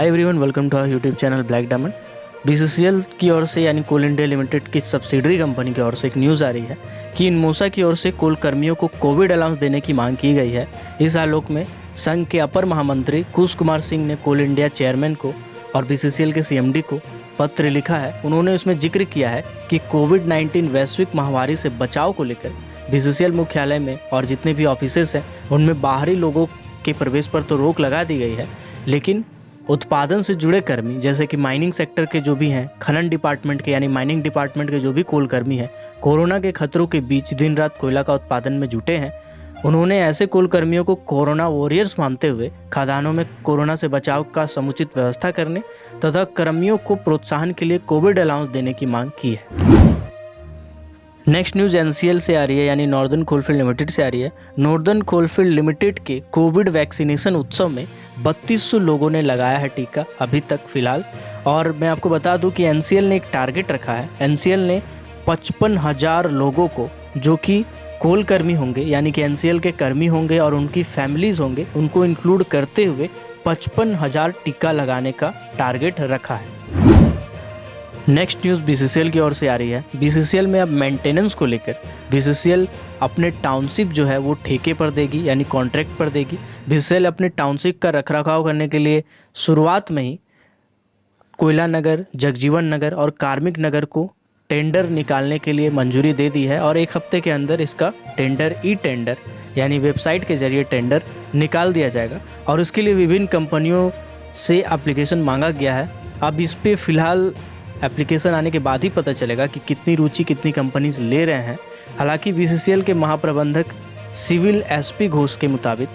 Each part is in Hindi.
Hi everyone, welcome to our YouTube channel Black Diamond. BCCL की ओर से यानी कोल इंडिया लिमिटेड की सब्सिडरी कंपनी की ओर से एक न्यूज़ आ रही है कि इनमोसा की ओर से कोल कर्मियों को कोविड अलाउंस देने की मांग की गई है। इस आलोक में संघ के अपर महामंत्री कुश कुमार सिंह ने कोल इंडिया चेयरमैन को और बीसीसीएल के सीएमडी को पत्र लिखा है। उन्होंने उसमें जिक्र किया है कि कोविड-19 वैश्विक महामारी से बचाव को लेकर बीसीसीएल मुख्यालय में और जितने भी ऑफिसेस हैं उनमें बाहरी लोगों के प्रवेश पर तो रोक लगा दी गई है, लेकिन उत्पादन से जुड़े कर्मी जैसे कि माइनिंग सेक्टर के जो भी हैं, खनन डिपार्टमेंट के यानी माइनिंग डिपार्टमेंट के जो भी कोल कर्मी हैं, कोरोना के खतरों के बीच दिन रात कोयला का उत्पादन में जुटे हैं। उन्होंने ऐसे कोल कर्मियों को कोरोना वॉरियर्स मानते हुए खदानों में कोरोना से बचाव का समुचित व्यवस्था करने तथा कर्मियों को प्रोत्साहन के लिए कोविड अलाउंस देने की मांग की है। नेक्स्ट न्यूज़ एनसीएल से आ रही है, यानी नॉर्दर्न कोलफील्ड लिमिटेड से आ रही है। नॉर्दर्न कोलफील्ड लिमिटेड के कोविड वैक्सीनेशन उत्सव में 3200 लोगों ने लगाया है टीका अभी तक फिलहाल। और मैं आपको बता दूं कि एनसीएल ने एक टारगेट रखा है। एनसीएल ने 55,000 लोगों को, जो कि कोल कर्मी होंगे यानी कि एनसीएल के कर्मी होंगे और उनकी फैमिलीज होंगे, उनको इंक्लूड करते हुए 55,000 टीका लगाने का टारगेट रखा है। नेक्स्ट न्यूज़ बीसीसीएल की ओर से आ रही है। बीसीसीएल में अब मेंटेनेंस को लेकर बीसीसीएल अपने टाउनशिप जो है वो ठेके पर देगी यानी कॉन्ट्रैक्ट पर देगी। बीसीसीएल अपने टाउनशिप का रखरखाव करने के लिए शुरुआत में ही कोयला नगर, जगजीवन नगर और कार्मिक नगर को टेंडर निकालने के लिए मंजूरी दे दी है और एक हफ्ते के अंदर इसका टेंडर ई टेंडर यानी वेबसाइट के जरिए टेंडर निकाल दिया जाएगा और इसके लिए विभिन्न कंपनियों से एप्लीकेशन मांगा गया है। अब इस पे फिलहाल एप्लीकेशन आने के बाद ही पता चलेगा कि कितनी रुचि कितनी कंपनीज ले रहे हैं। हालांकि बीसीसीएल के महाप्रबंधक सिविल एसपी घोष के मुताबिक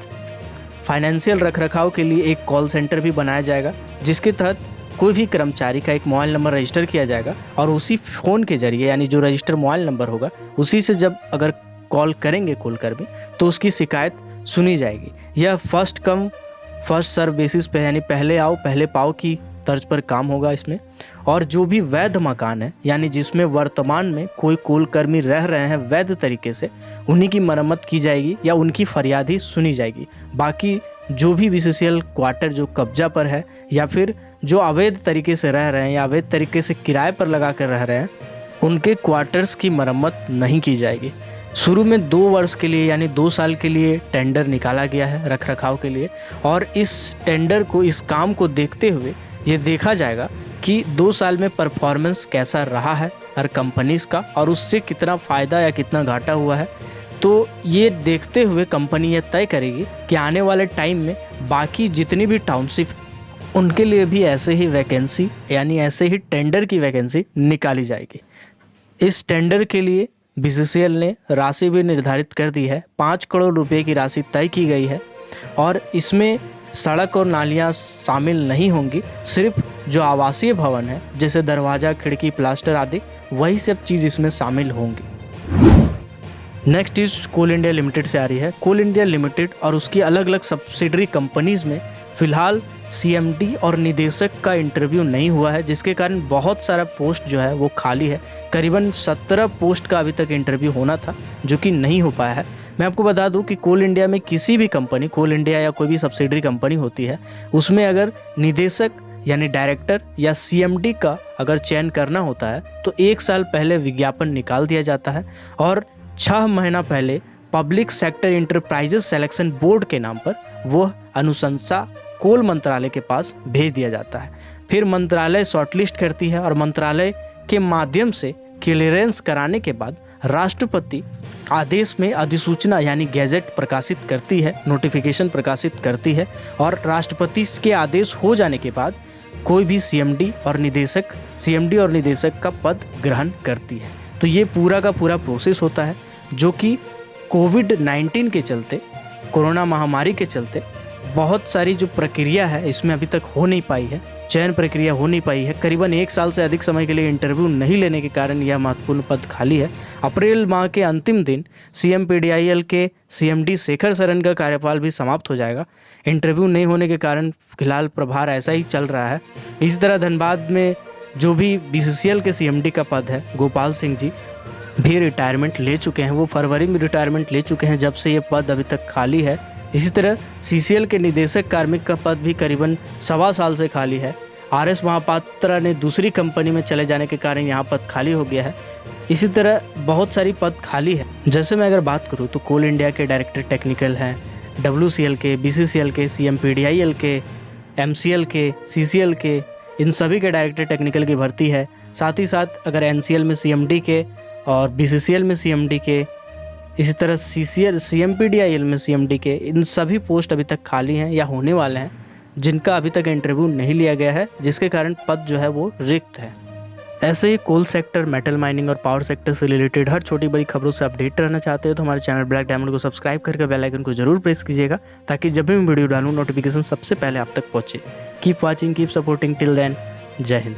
फाइनेंशियल रखरखाव के लिए एक कॉल सेंटर भी बनाया जाएगा, जिसके तहत कोई भी कर्मचारी का एक मोबाइल नंबर रजिस्टर किया जाएगा और उसी फ़ोन के जरिए यानी जो रजिस्टर मोबाइल नंबर होगा उसी से जब अगर कॉल करेंगे कोल कर्मी तो उसकी शिकायत सुनी जाएगी। यह first come first serve basis पे यानी पहले आओ पहले पाओ की तर्ज पर काम होगा इसमें। और जो भी वैध मकान है यानी जिसमें वर्तमान में कोई कोल कर्मी रह रहे हैं वैध तरीके से, उन्हीं की मरम्मत की जाएगी या उनकी फरियाद ही सुनी जाएगी। बाकी जो भी बीसीसीएल क्वार्टर जो कब्जा पर है या फिर जो अवैध तरीके से रह रहे हैं या अवैध तरीके से किराए पर लगा कर रह रहे हैं, उनके क्वार्टर्स की मरम्मत नहीं की जाएगी। शुरू में 2 वर्ष के लिए यानी 2 साल के लिए टेंडर निकाला गया है रखरखाव के लिए और इस टेंडर को, इस काम को देखते हुए ये देखा जाएगा कि 2 साल में परफॉर्मेंस कैसा रहा है हर कंपनीज का और उससे कितना फ़ायदा या कितना घाटा हुआ है। तो ये देखते हुए कंपनी ये तय करेगी कि आने वाले टाइम में बाकी जितनी भी टाउनशिप उनके लिए भी ऐसे ही वैकेंसी यानी ऐसे ही टेंडर की वैकेंसी निकाली जाएगी। इस टेंडर के लिए बीसीसीएल ने राशि भी निर्धारित कर दी है। 5 करोड़ रुपए की राशि तय की गई है और इसमें सड़क और नालियां शामिल नहीं होंगी, सिर्फ जो आवासीय भवन है जैसे दरवाजा, खिड़की, प्लास्टर आदि, वही सब चीज़ इसमें शामिल होंगी। Next is Coal India Limited से आ रही है। कोल इंडिया लिमिटेड और उसकी अलग अलग सब्सिडरी कंपनीज में फिलहाल सीएमडी और निदेशक का इंटरव्यू नहीं हुआ है, जिसके कारण बहुत सारा पोस्ट जो है वो खाली है। करीबन 17 पोस्ट का अभी तक इंटरव्यू होना था जो कि नहीं हो पाया है। मैं आपको बता दूं कि कोल इंडिया में किसी भी कंपनी, कोल इंडिया या कोई भी सब्सिडरी कंपनी होती है, उसमें अगर निदेशक यानी डायरेक्टर या सीएमडी का अगर चयन करना होता है तो 1 साल पहले विज्ञापन निकाल दिया जाता है और 6 महीना पहले public sector enterprises selection board के नाम पर वह अनुशंसा कोल मंत्रालय के पास भेज दिया जाता है। फिर मंत्रालय शॉर्टलिस्ट करती है और मंत्रालय के माध्यम से क्लियरेंस कराने के बाद राष्ट्रपति आदेश में अधिसूचना यानी गैजेट प्रकाशित करती है, नोटिफिकेशन प्रकाशित करती है और राष्ट्रपति के आदेश हो जाने के बाद कोई भी सीएमडी और निदेशक का पद ग्रहण करती है। तो ये पूरा का पूरा प्रोसेस होता है जो कि कोविड-19 के चलते, कोरोना महामारी के चलते बहुत सारी जो प्रक्रिया है इसमें अभी तक हो नहीं पाई है, चयन प्रक्रिया हो नहीं पाई है। करीबन 1 साल से अधिक समय के लिए इंटरव्यू नहीं लेने के कारण यह महत्वपूर्ण पद खाली है। अप्रैल माह के अंतिम दिन CMPDIL के सीएमडी शेखर सरन का कार्यकाल भी समाप्त हो जाएगा। इंटरव्यू नहीं होने के कारण फिलहाल प्रभार ऐसा ही चल रहा है। इसी तरह धनबाद में जो भी बीसीसीएल के सीएमडी का पद है, गोपाल सिंह जी भी रिटायरमेंट ले चुके हैं। वो फरवरी में रिटायरमेंट ले चुके हैं। जब से ये पद अभी तक खाली है इसी तरह CCL के निदेशक कार्मिक का पद भी करीबन 1.25 साल से खाली है। RS महापात्रा ने दूसरी कंपनी में चले जाने के कारण यहाँ पद खाली हो गया है। इसी तरह बहुत सारी पद खाली है। जैसे मैं अगर बात करूँ तो कोल इंडिया के डायरेक्टर टेक्निकल हैं, WCL के, BCCL के, CMPDIL के, MCL के, CCL के, इन सभी के डायरेक्टर टेक्निकल की भर्ती है। साथ ही साथ अगर NCL में CMD के और BCCL में CMD के, इसी तरह CMPDIL में CMD के, इन सभी पोस्ट अभी तक खाली हैं या होने वाले हैं, जिनका अभी तक इंटरव्यू नहीं लिया गया है, जिसके कारण पद जो है वो रिक्त है। ऐसे ही कोल सेक्टर, मेटल माइनिंग और पावर सेक्टर से रिलेटेड हर छोटी बड़ी खबरों से अपडेट रहना चाहते हो तो हमारे चैनल ब्लैक डायमंड को सब्सक्राइब करके बेल आइकन को जरूर प्रेस कीजिएगा, ताकि जब भी मैं वीडियो डालूं नोटिफिकेशन सबसे पहले आप तक पहुंचे। Keep watching, keep supporting, till then, जय हिंद।